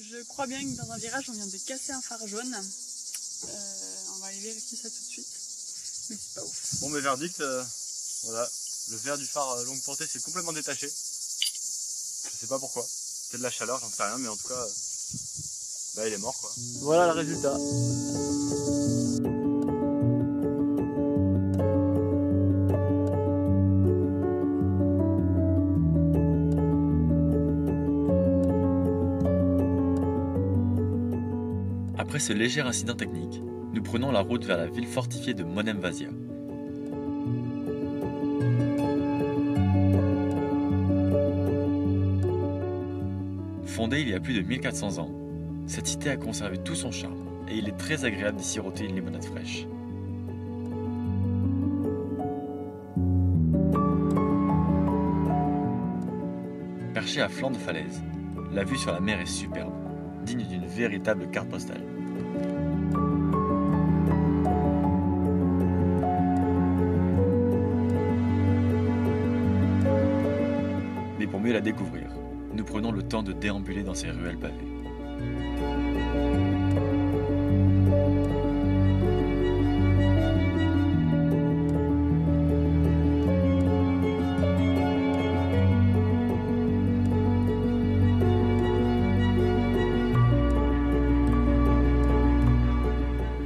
Je crois bien que dans un virage on vient de casser un phare jaune. On va aller vérifier ça tout de suite. Mais c'est pas ouf. Bon mais verdict, voilà, le verre du phare longue portée s'est complètement détaché. Je sais pas pourquoi. Peut-être de la chaleur, j'en sais rien, mais en tout cas, bah, il est mort quoi. Voilà le résultat. Après ce léger incident technique, nous prenons la route vers la ville fortifiée de Monemvasia. Fondée il y a plus de 1400 ans, cette cité a conservé tout son charme et il est très agréable d'y siroter une limonade fraîche. Perché à flanc de falaise, la vue sur la mer est superbe, digne d'une véritable carte postale. Mais pour mieux la découvrir, nous prenons le temps de déambuler dans ces ruelles pavées.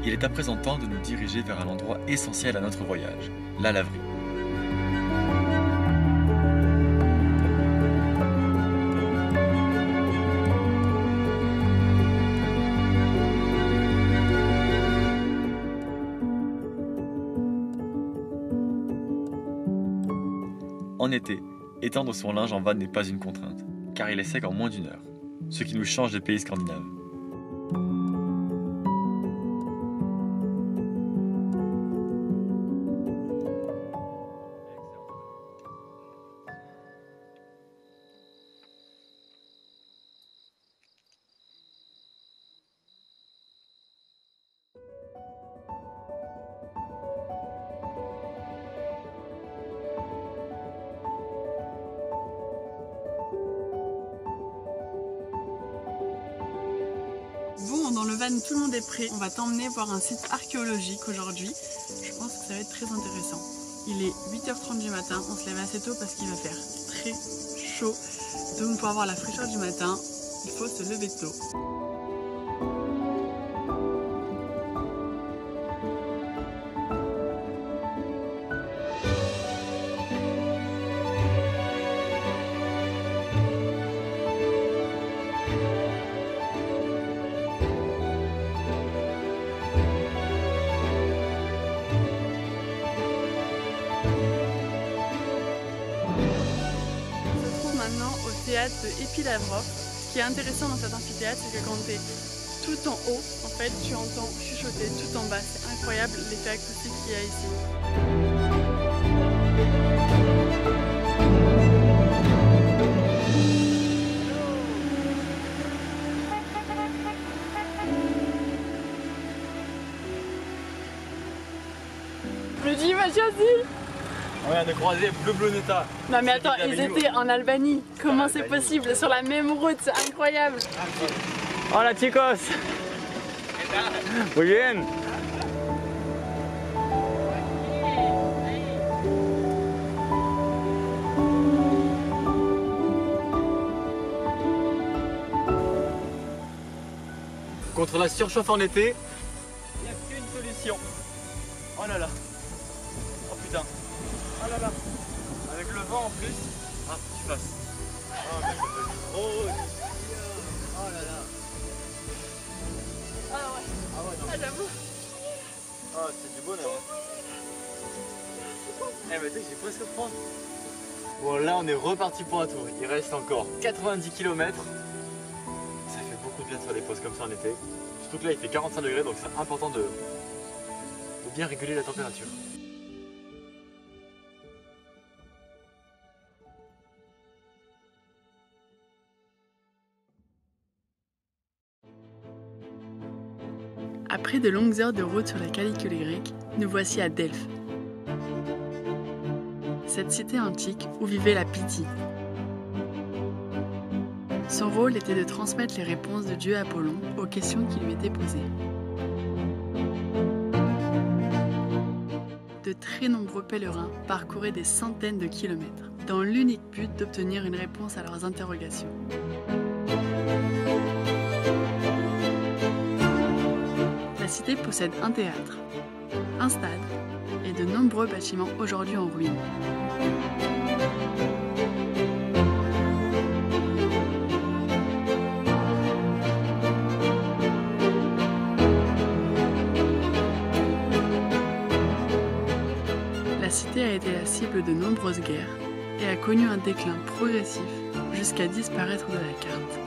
Il est à présent temps de nous diriger vers un endroit essentiel à notre voyage, la laverie. En été, étendre son linge en vanne n'est pas une contrainte, car il est sec en moins d'1 heure, ce qui nous change des pays scandinaves. Bon, dans le van, tout le monde est prêt. On va t'emmener voir un site archéologique aujourd'hui. Je pense que ça va être très intéressant. Il est 8h30 du matin. On se lève assez tôt parce qu'il va faire très chaud. Donc pour avoir la fraîcheur du matin, il faut se lever tôt. Théâtre de Epilavrov. Ce qui est intéressant dans cet amphithéâtre, c'est que quand tu es tout en haut, en fait, tu entends chuchoter tout en bas. C'est incroyable l'effet acoustique qu'il y a ici. Me dis, vas-y. On vient de croiser Bleu-Bleu-Neta. Non mais attends, ils étaient en Albanie. Comment c'est possible? Sur la même route, c'est incroyable. Hola chicos. Muy bien. Contre la surchauffe en été, il n'y a qu'une solution. Oh là là. Oh putain. Oh là là. Avec le vent en plus. Ah, tu passes. Oh, mais c'est trop. Oh là là. Ah ouais. Ah ouais, non. Ah j'avoue. Ah, c'est du bonheur. Eh mais tu sais que j'ai presque froid. Bon là on est reparti pour un tour. Il reste encore 90 km. Ça fait beaucoup de bien de faire des pauses comme ça en été. Surtout que là il fait 45 degrés donc c'est important de bien réguler la température. Après de longues heures de route sur la canicule grecque, nous voici à Delphes. Cette cité antique où vivait la Pythie. Son rôle était de transmettre les réponses de Dieu Apollon aux questions qui lui étaient posées. De très nombreux pèlerins parcouraient des centaines de kilomètres, dans l'unique but d'obtenir une réponse à leurs interrogations. La cité possède un théâtre, un stade et de nombreux bâtiments aujourd'hui en ruine. La cité a été la cible de nombreuses guerres et a connu un déclin progressif jusqu'à disparaître de la carte.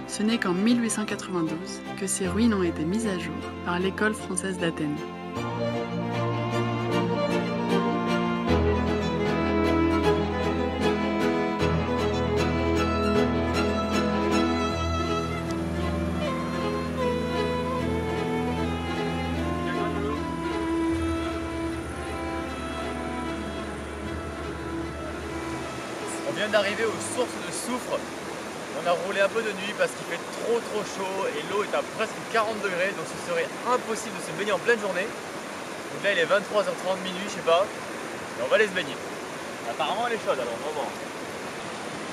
Ce n'est qu'en 1892 que ces ruines ont été mises à jour par l'école française d'Athènes. On vient d'arriver aux sources de soufre. On a roulé un peu de nuit parce qu'il fait trop chaud et l'eau est à presque 40 degrés, donc ce serait impossible de se baigner en pleine journée. Donc là il est 23h30 minuit, je sais pas, et on va aller se baigner. Apparemment elle est chaude, alors on va voir.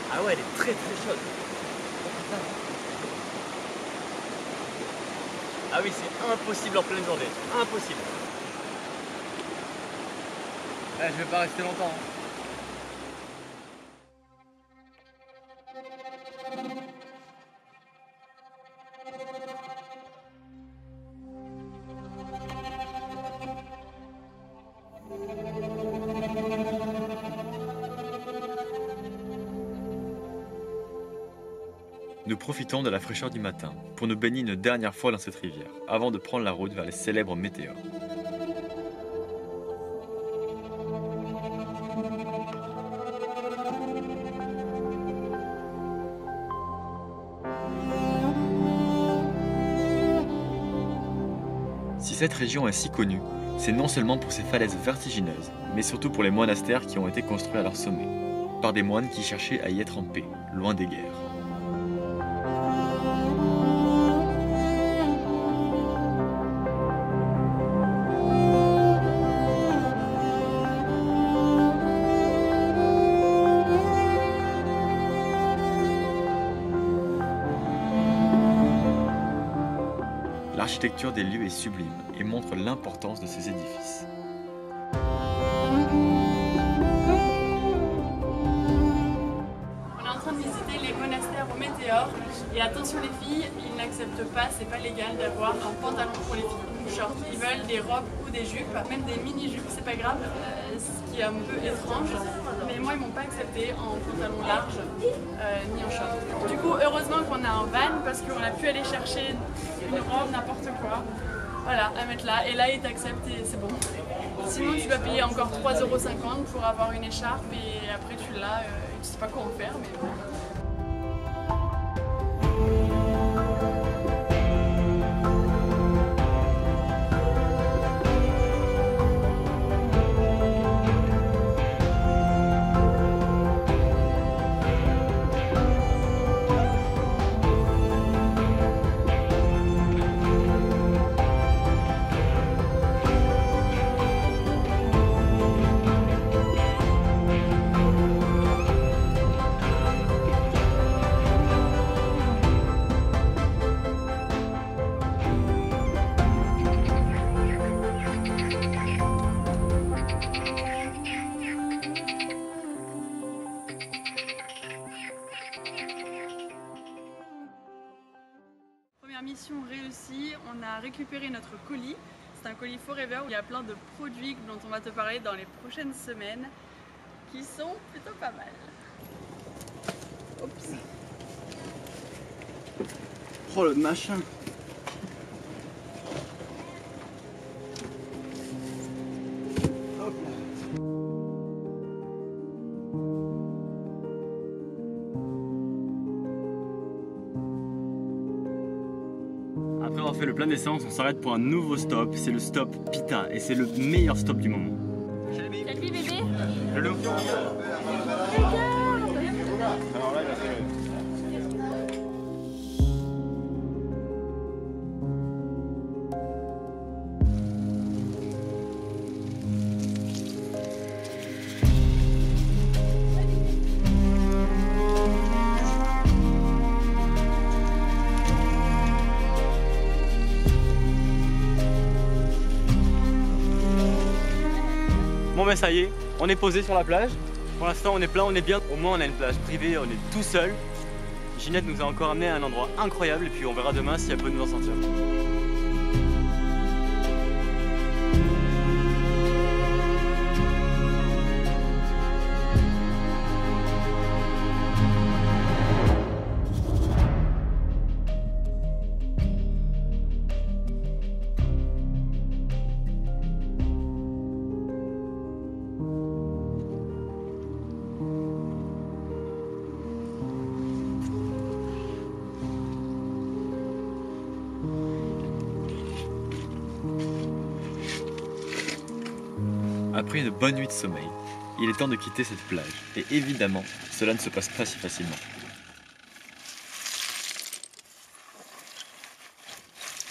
Ah ouais, elle est très chaude. Oh putain. Ah oui, c'est impossible en pleine journée, impossible. Je vais pas rester longtemps. Nous profitons de la fraîcheur du matin pour nous baigner une dernière fois dans cette rivière, avant de prendre la route vers les célèbres météores. Si cette région est si connue, c'est non seulement pour ses falaises vertigineuses, mais surtout pour les monastères qui ont été construits à leur sommet, par des moines qui cherchaient à y être en paix, loin des guerres. L'architecture des lieux est sublime et montre l'importance de ces édifices. On est en train de visiter les monastères au Météore et attention les filles, ils n'acceptent pas, c'est pas légal d'avoir un pantalon pour les filles, ou short. Ils veulent des robes ou des jupes, même des mini-jupes, c'est pas grave, ce qui est un peu étrange. Mais moi ils m'ont pas accepté en pantalon large ni en short. Du coup heureusement qu'on a un van parce qu'on a pu aller chercher une robe, n'importe quoi. Voilà, à mettre là, et là il t'accepte et c'est bon. Sinon tu dois payer encore 3,50 € pour avoir une écharpe et après tu l'as, tu sais pas quoi en faire mais bon. Mission réussie, on a récupéré notre colis. C'est un colis Forever où il y a plein de produits dont on va te parler dans les prochaines semaines qui sont plutôt pas mal. Oups. Oh le machin. Après avoir fait le plein d'essence, on s'arrête pour un nouveau stop. C'est le stop Pita et c'est le meilleur stop du moment. Selfie bébé. Le loup. Alors là, il va s'élever. Bon ben ça y est, on est posé sur la plage. Pour l'instant on est plein, on est bien. Au moins on a une plage privée, on est tout seul. Ginette nous a encore amené à un endroit incroyable et puis on verra demain si elle peut nous en sortir. Après une bonne nuit de sommeil, il est temps de quitter cette plage. Et évidemment, cela ne se passe pas si facilement.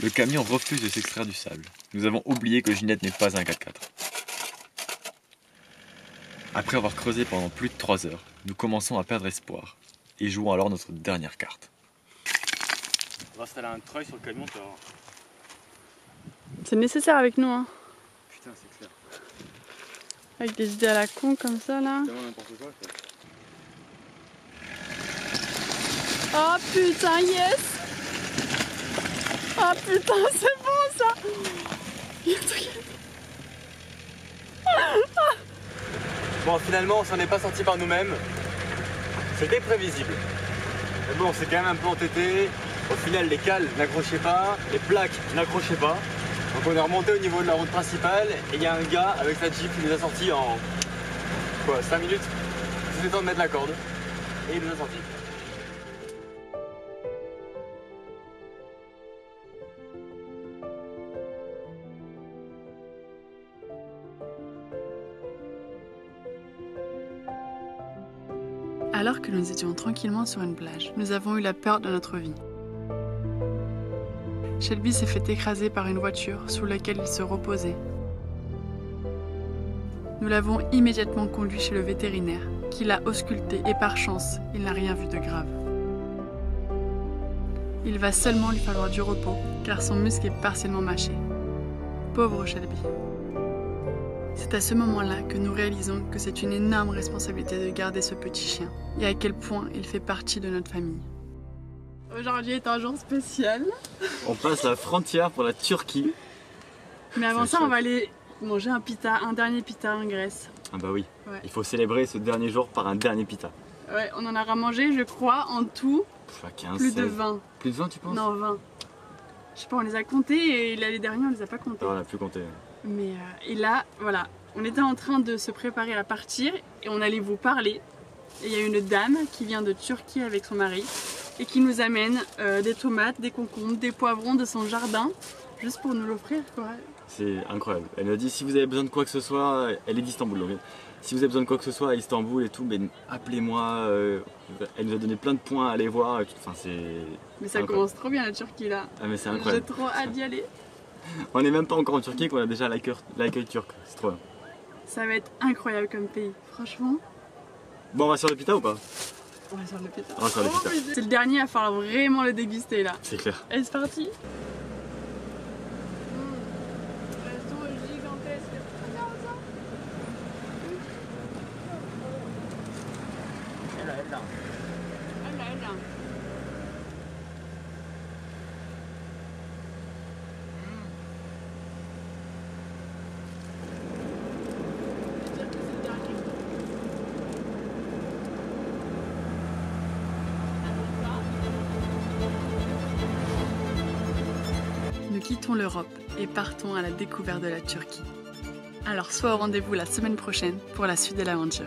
Le camion refuse de s'extraire du sable. Nous avons oublié que Ginette n'est pas un 4x4. Après avoir creusé pendant plus de 3 heures, nous commençons à perdre espoir. Et jouons alors notre dernière carte. On va installer un treuil sur le camion, tu vas voir. C'est nécessaire avec nous, hein. Putain, c'est clair. Avec des idées à la con comme ça là. C'est vraiment n'importe quoi. Oh putain, yes! Oh putain, c'est bon ça! Il y a un truc. Bon, finalement, on s'en est pas sorti par nous-mêmes. C'était prévisible. Mais bon, c'est quand même un peu entêté. Au final, les cales n'accrochaient pas, les plaques n'accrochaient pas. Donc on est remonté au niveau de la route principale et il y a un gars avec sa Jeep qui nous a sorti en quoi, 5 minutes. C'était temps de mettre la corde et il nous a sorti. Alors que nous étions tranquillement sur une plage, nous avons eu la peur de notre vie. Shelby s'est fait écraser par une voiture sous laquelle il se reposait. Nous l'avons immédiatement conduit chez le vétérinaire, qui l'a ausculté et par chance, il n'a rien vu de grave. Il va seulement lui falloir du repos, car son muscle est partiellement mâché. Pauvre Shelby. C'est à ce moment-là que nous réalisons que c'est une énorme responsabilité de garder ce petit chien, et à quel point il fait partie de notre famille. Aujourd'hui est un jour spécial. On passe la frontière pour la Turquie. Mais avant ça, on va aller manger un pita, un dernier pita en Grèce. Ah bah oui, Ouais. il faut célébrer ce dernier jour par un dernier pita. Ouais, on en aura mangé, je crois, en tout, À 15, plus 16. de 20. Plus de 20 tu penses? Non, 20. Je sais pas, on les a comptés et l'année dernière, on les a pas comptés. Ah, on a plus compté. Mais et là, voilà, on était en train de se préparer à partir et on allait vous parler. Et il y a une dame qui vient de Turquie avec son mari et qui nous amène des tomates, des concombres, des poivrons de son jardin, juste pour nous l'offrir, quoi. C'est incroyable. Elle nous a dit si vous avez besoin de quoi que ce soit, elle est d'Istanbul donc. Si vous avez besoin de quoi que ce soit à Istanbul et tout, ben, appelez-moi. Elle nous a donné plein de points à aller voir. Enfin, c'est. Mais ça incroyable. commence trop bien la Turquie là. Ah mais c'est J'ai incroyable. trop hâte d'y aller. On n'est même pas encore en Turquie qu'on a déjà l'accueil turc. C'est trop bien. Ça va être incroyable comme pays, franchement. Bon, on va sur le pita ou pas? On va sur le pita. On va sur le pita. C'est le dernier, il va falloir vraiment le déguster là. C'est clair. Allez, c'est parti. Nous quittons l'Europe et partons à la découverte de la Turquie. Alors sois au rendez-vous la semaine prochaine pour la suite de l'aventure.